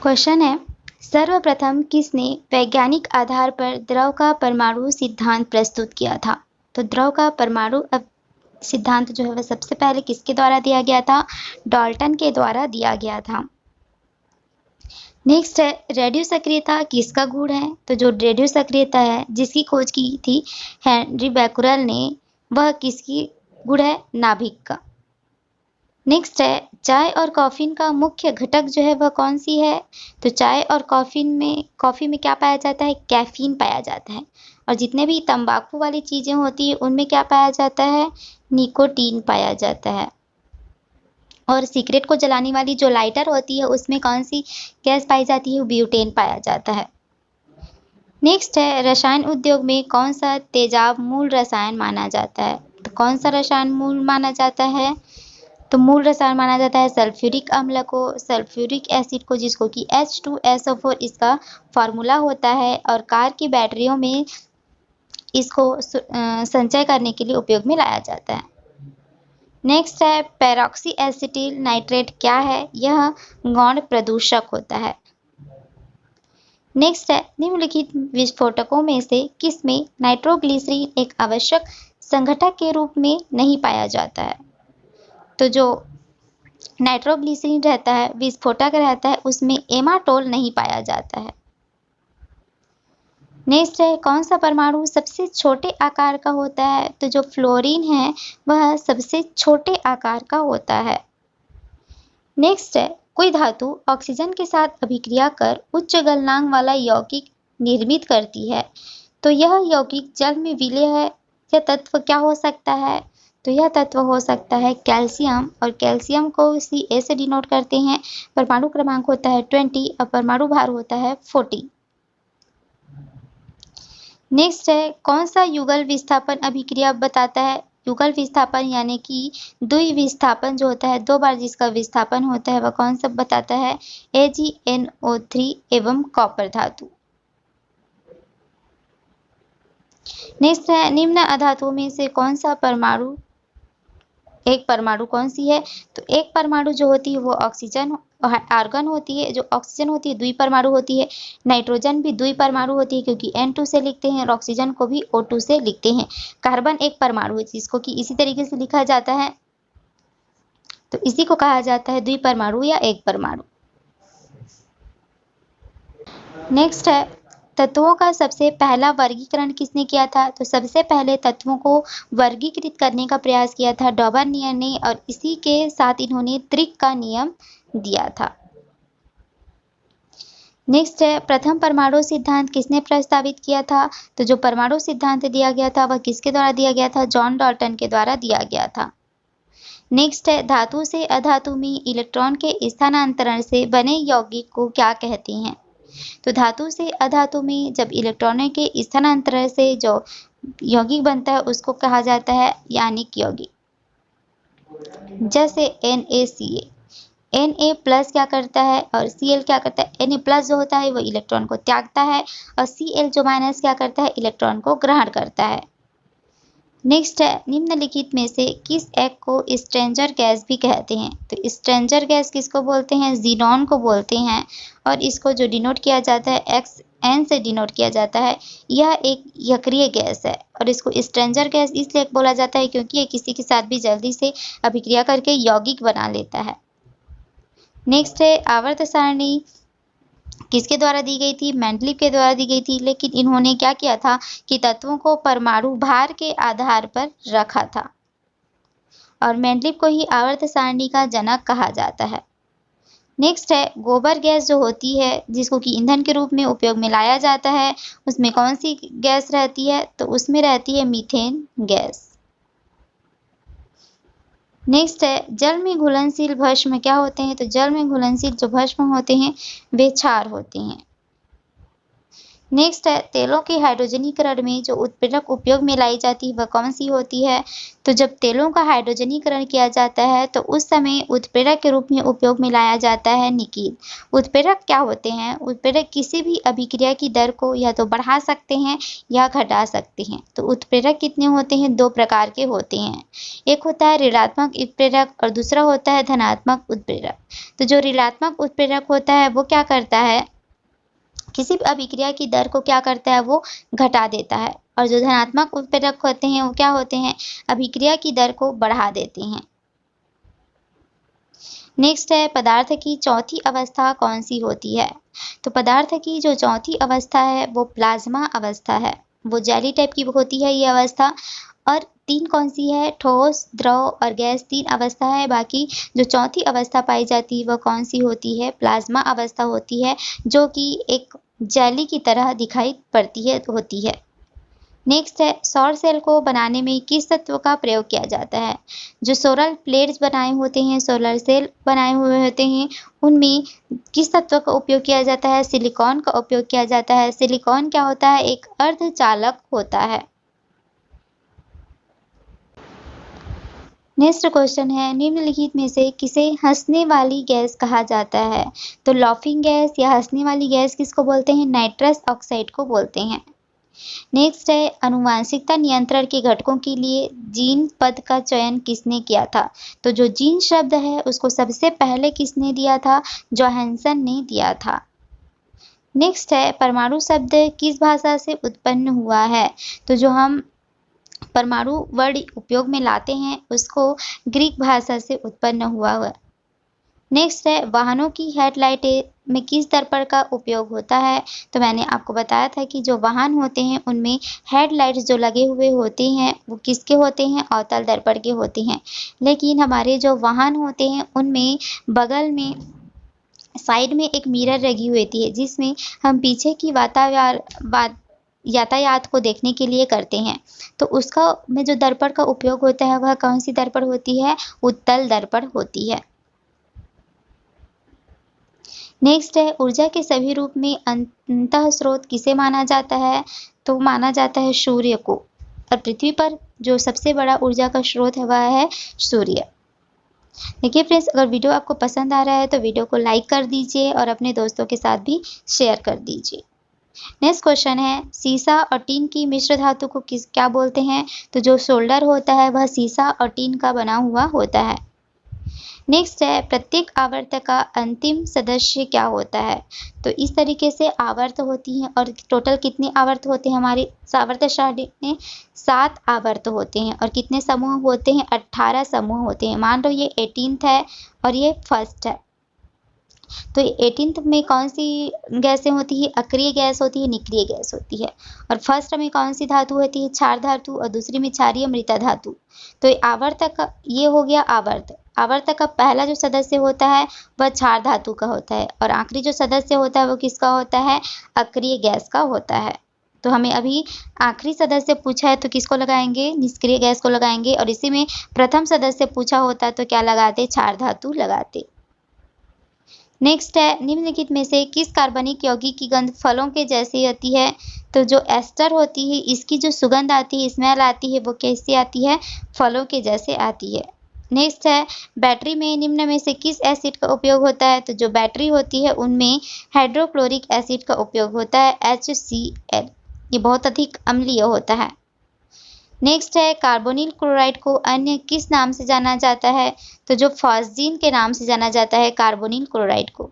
Question है, सर्वप्रथम किसने वैज्ञानिक आधार पर द्रव का परमाणु सिद्धांत प्रस्तुत किया था? तो द्रव का परमाणु सिद्धांत जो है वह सबसे पहले किसके द्वारा दिया गया था? डाल्टन के द्वारा दिया गया था। नेक्स्ट है, रेडियो सक्रियता किसका गुण है? तो जो रेडियो सक्रियता है जिसकी खोज की थी हेनरी बैकुरल ने, वह किसकी गुण है? नाभिक का। नेक्स्ट है, चाय और कॉफ़ी का मुख्य घटक जो है वह कौन सी है? तो चाय और कॉफ़ी में क्या पाया जाता है? कैफीन पाया जाता है। और जितने भी तंबाकू वाली चीज़ें होती है उनमें क्या पाया जाता है? निकोटीन पाया जाता है। और सिगरेट को जलाने वाली जो लाइटर होती है उसमें कौन सी गैस पाई जाती है? ब्यूटेन पाया जाता है। नेक्स्ट है, रसायन उद्योग में कौन सा तेजाब मूल रसायन माना जाता है? तो कौन सा रसायन मूल माना जाता है? तो मूल रसायन माना जाता है सल्फ्यूरिक अम्ल को, सल्फ्यूरिक एसिड को, जिसको कि H2SO4 इसका फार्मूला होता है। और कार की बैटरियों में इसको संचय करने के लिए उपयोग में लाया जाता है। नेक्स्ट है, पेरोक्सी एसिटिल नाइट्रेट क्या है? यह गौण प्रदूषक होता है। नेक्स्ट है, निम्नलिखित विस्फोटकों में से किसमें नाइट्रोग्लिसरीन एक आवश्यक संघटक के रूप में नहीं पाया जाता है? तो जो नाइट्रोग्लिसरीन रहता है, विस्फोटक रहता है, उसमें एमाटोल नहीं पाया जाता है। नेक्स्ट है, कौन सा परमाणु सबसे छोटे आकार का होता है? तो जो फ्लोरीन है वह सबसे छोटे आकार का होता है। नेक्स्ट है, कोई धातु ऑक्सीजन के साथ अभिक्रिया कर उच्च गलनांक वाला यौगिक निर्मित करती है, तो यह यौगिक जल में विलय है। यह तत्व क्या हो सकता है? तो यह तत्व हो सकता है कैल्शियम, और कैल्शियम को Ca से डिनोट करते हैं। परमाणु क्रमांक होता है 20 और परमाणु भार होता है 40। नेक्स्ट है, कौन सा युगल विस्थापन अभिक्रिया बताता है? युगल विस्थापन यानी कि द्विविस्थापन जो होता है, दो बार जिसका विस्थापन होता है, वह कौन सा बताता है? AgNO3 एवं कॉपर धातु। नेक्स्ट है, निम्न अधातुओं में से कौन सा परमाणु एक परमाणु कौन सी है? तो एक परमाणु जो होती है वो ऑक्सीजन आर्गन होती है। जो ऑक्सीजन होती है द्विपरमाणु होती है। नाइट्रोजन भी द्विपरमाणु होती है क्योंकि N2 से लिखते हैं, और ऑक्सीजन को भी O2 से लिखते हैं। कार्बन एक परमाणु है जिसको कि इसी तरीके से लिखा जाता है, तो इसी को कहा जाता है द्विपरमाणु या एक परमाणु। नेक्स्ट है, तत्वों का सबसे पहला वर्गीकरण किसने किया था? तो सबसे पहले तत्वों को वर्गीकृत करने का प्रयास किया था डॉबर्नियर ने, और इसी के साथ इन्होंने त्रिक का नियम दिया था। नेक्स्ट है, प्रथम परमाणु सिद्धांत किसने प्रस्तावित किया था? तो जो परमाणु सिद्धांत दिया गया था वह किसके द्वारा दिया गया था? जॉन डाल्टन के द्वारा दिया गया था। नेक्स्ट है, धातु से अधातु में इलेक्ट्रॉन के स्थानांतरण से बने यौगिक को क्या कहते हैं? तो धातु से अधातु में जब इलेक्ट्रॉनों के स्थानांतरण से जो यौगिक बनता है उसको कहा जाता है यानिक यौगिक। जैसे Na क्या करता है और Cl क्या करता है? Na+ जो होता है वो इलेक्ट्रॉन को त्यागता है, और Cl जो माइनस क्या करता है? इलेक्ट्रॉन को ग्रहण करता है। नेक्स्ट है, निम्नलिखित में से किस एक को स्ट्रेंजर गैस भी कहते हैं? तो स्ट्रेंजर गैस किसको बोलते हैं? ज़ीनॉन को बोलते हैं, और इसको जो डिनोट किया जाता है Xn से डिनोट किया जाता है। यह एक यक्रिय गैस है, और इसको स्ट्रेंजर गैस इसलिए बोला जाता है क्योंकि ये किसी के साथ भी जल्दी से अभिक्रिया करके यौगिक बना लेता है। नेक्स्ट है, आवर्त सारणी किसके द्वारा दी गई थी? मेंडलीव के द्वारा दी गई थी, लेकिन इन्होंने क्या किया था कि तत्वों को परमाणु भार के आधार पर रखा था, और मेंडलीव को ही आवर्त सारणी का जनक कहा जाता है। नेक्स्ट है, गोबर गैस जो होती है जिसको कि ईंधन के रूप में उपयोग में लाया जाता है, उसमें कौन सी गैस रहती है? तो उसमें रहती है मीथेन गैस। नेक्स्ट है, जल में घुलनशील भस्म क्या होते हैं? तो जल में घुलनशील जो भस्म होते हैं वे क्षार होते हैं। नेक्स्ट है तेलों के हाइड्रोजनीकरण में जो उत्प्रेरक उपयोग में लाई जाती है वह कौन सी होती है? तो जब तेलों का हाइड्रोजनीकरण किया जाता है तो उस समय उत्प्रेरक के रूप में उपयोग में लाया जाता है निकील। उत्प्रेरक क्या होते हैं? उत्प्रेरक किसी भी अभिक्रिया की दर को या तो बढ़ा सकते हैं या घटा सकते हैं। तो उत्प्रेरक कितने होते हैं? 2 प्रकार के होते हैं। एक होता है ऋणात्मक उत्प्रेरक और दूसरा होता है धनात्मक उत्प्रेरक। तो जो ऋणात्मक उत्प्रेरक होता है वो क्या करता है? किसी भी अभिक्रिया की दर को क्या करता है? वो घटा देता है। और जो धनात्मक उत्प्रेरक होते हैं वो क्या होते हैं? अभिक्रिया की दर को बढ़ा देते हैं। नेक्स्ट है पदार्थ की चौथी अवस्था कौन सी होती है? तो पदार्थ की जो चौथी अवस्था है वो प्लाज्मा अवस्था है। वो जेली टाइप की होती है ये अवस्था। और 3 कौन सी है? ठोस, द्रव और गैस 3 अवस्था है। बाकी जो चौथी अवस्था पाई जाती है वह कौन सी होती है? प्लाज्मा अवस्था होती है, जो कि एक जेली की तरह दिखाई पड़ती है होती है। नेक्स्ट है सौर सेल को बनाने में किस तत्व का प्रयोग किया जाता है? जो सोलर प्लेट्स बनाए होते हैं, सोलर सेल बनाए हुए होते हैं, उनमें किस तत्व का उपयोग किया जाता है? सिलिकॉन का उपयोग किया जाता है। सिलिकॉन क्या होता है? एक अर्धचालक होता है। नेक्स्ट क्वेश्चन है निम्नलिखित में से किसे हंसने वाली गैस कहा जाता है? तो लाफिंग गैस या हंसने वाली गैस किसको बोलते हैं? नाइट्रस ऑक्साइड को बोलते हैं। नेक्स्ट है आनुवंशिकता नियंत्रण के घटकों के लिए जीन पद का चयन किसने किया था? तो जो जीन शब्द है उसको सबसे पहले किसने दिया था? जोहानसन ने दिया था। नेक्स्ट है परमाणु शब्द किस भाषा से उत्पन्न हुआ है? तो जो हम परमाणु वर्ड उपयोग में लाते हैं उसको ग्रीक भाषा से उत्पन्न हुआ है। नेक्स्ट है वाहनों की हेडलाइट में किस दर्पण का उपयोग होता है? तो मैंने आपको बताया था कि जो वाहन होते हैं उनमें हेडलाइट्स जो लगे हुए होते हैं वो किसके होते हैं? अवतल दर्पण के होते हैं। लेकिन हमारे जो वाहन होते हैं उनमें बगल में साइड में एक मिरर लगी हुई होती है जिसमें हम पीछे की यातायात को देखने के लिए करते हैं। तो उसका में जो दर्पण का उपयोग होता है वह कौन सी दर्पण होती है? उत्तल दर्पण होती है। नेक्स्ट है ऊर्जा के सभी रूप में अंतः स्रोत किसे माना जाता है? तो माना जाता है सूर्य को। और पृथ्वी पर जो सबसे बड़ा ऊर्जा का स्रोत है वह है सूर्य। देखिए फ्रेंड्स, अगर वीडियो आपको पसंद आ रहा है तो वीडियो को लाइक कर दीजिए और अपने दोस्तों के साथ भी शेयर कर दीजिए। नेक्स्ट क्वेश्चन है सीसा और टीन की मिश्र धातु को क्या बोलते हैं? तो जो सोल्डर होता है वह सीसा और टीन का बना हुआ होता है। नेक्स्ट है प्रत्येक आवर्त का अंतिम सदस्य क्या होता है? तो इस तरीके से आवर्त होती हैं और टोटल कितने आवर्त होते हैं? हमारे आवर्त सारणी में 7 आवर्त होते हैं और कितने समूह होते हैं? 18 समूह होते हैं। मान लो ये 18th है और ये फर्स्ट है। तो 18th में कौन सी गैसें होती है? अक्रिय गैस होती है, निष्क्रिय गैस होती है। और फर्स्ट में कौन सी धातु होती है? क्षार धातु। और दूसरी में क्षारीय मृता धातु। तो आवर्तक ये हो गया आवर्त। आवर्तक का पहला जो सदस्य होता है वह क्षार धातु का होता है और आखिरी जो सदस्य होता है वो किसका होता है? अक्रिय गैस का होता है। तो हमें अभी आखिरी सदस्य पूछा है तो किसको लगाएंगे? निष्क्रिय गैस को लगाएंगे। और इसी में प्रथम सदस्य पूछा होता है तो क्या लगाते? क्षार धातु लगाते। नेक्स्ट है निम्नलिखित में से किस कार्बनिक यौगिक की गंध फलों के जैसी आती है? तो जो एस्टर होती है इसकी जो सुगंध आती है, स्मेल आती है, वो कैसी आती है? फलों के जैसे आती है। नेक्स्ट है बैटरी में निम्न में से किस एसिड का उपयोग होता है? तो जो बैटरी होती है उनमें हाइड्रोक्लोरिक एसिड का उपयोग होता है, HCl। ये बहुत अधिक अम्लीय होता है। नेक्स्ट है कार्बोनिल क्लोराइड को अन्य किस नाम से जाना जाता है? तो जो फॉस्जीन के नाम से जाना जाता है कार्बोनिल क्लोराइड को।